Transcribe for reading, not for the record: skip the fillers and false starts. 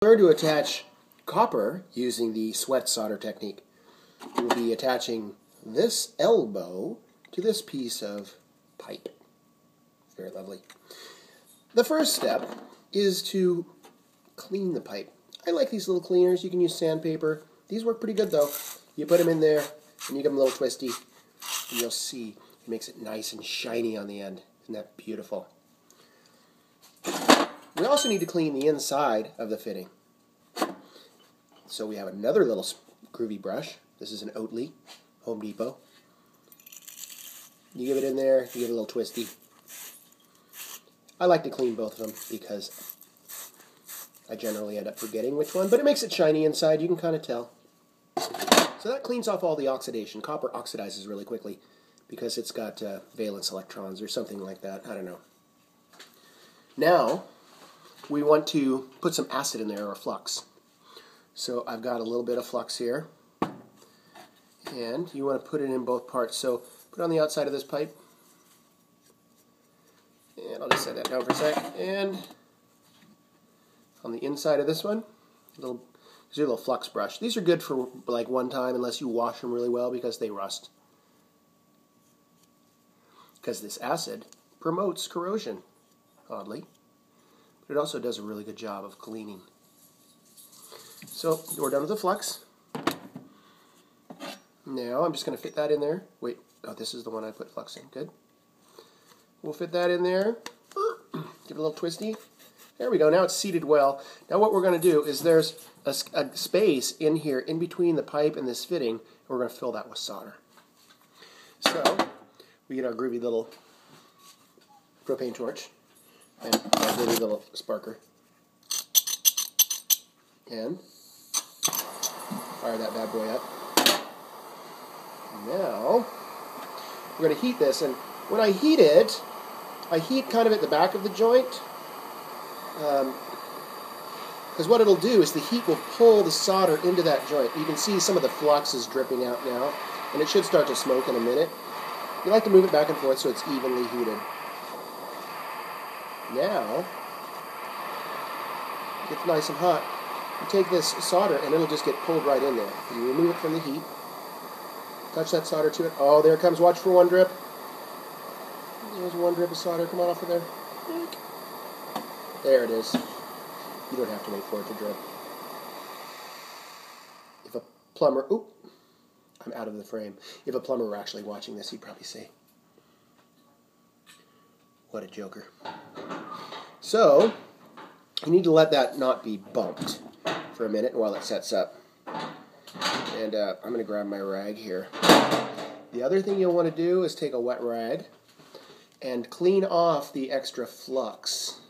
Learn to attach copper using the sweat solder technique. We'll be attaching this elbow to this piece of pipe. Very lovely. The first step is to clean the pipe. I like these little cleaners. You can use sandpaper. These work pretty good though. You put them in there and you give them a little twisty and you'll see it makes it nice and shiny on the end. Isn't that beautiful? We also need to clean the inside of the fitting. So we have another little groovy brush. This is an Oatly, Home Depot. You give it in there, you give it a little twisty. I like to clean both of them because I generally end up forgetting which one, but it makes it shiny inside, you can kind of tell. So that cleans off all the oxidation. Copper oxidizes really quickly because it's got valence electrons or something like that, I don't know. Now, we want to put some acid in there, or flux. So I've got a little bit of flux here, and you want to put it in both parts. So put it on the outside of this pipe, and I'll just set that down for a sec, and on the inside of this one, these are a little flux brush. These are good for like one time unless you wash them really well because they rust. Because this acid promotes corrosion, oddly. But it also does a really good job of cleaning. So we're done with the flux. Now I'm just going to fit that in there. Wait, oh, this is the one I put flux in. Good. We'll fit that in there. Give it a little twisty. There we go. Now it's seated well. Now what we're going to do is there's a space in here in between the pipe and this fitting, and we're going to fill that with solder. So we get our groovy little propane torch and our groovy little sparker, and fire that bad boy up. Now we're going to heat this, and when I heat it, I heat kind of at the back of the joint, because what it'll do is the heat will pull the solder into that joint. You can see some of the flux is dripping out now, and it should start to smoke in a minute. You like to move it back and forth so it's evenly heated. Now, it's nice and hot. You take this solder and it'll just get pulled right in there. You remove it from the heat. Touch that solder to it. Oh, there it comes. Watch for one drip. There's one drip of solder. Come on off of there. There it is. You don't have to wait for it to drip. If a plumber... Oop! I'm out of the frame. If a plumber were actually watching this, he'd probably say, what a joker. So, you need to let that not be bumped for a minute while it sets up. And I'm going to grab my rag here. The other thing you'll want to do is take a wet rag and clean off the extra flux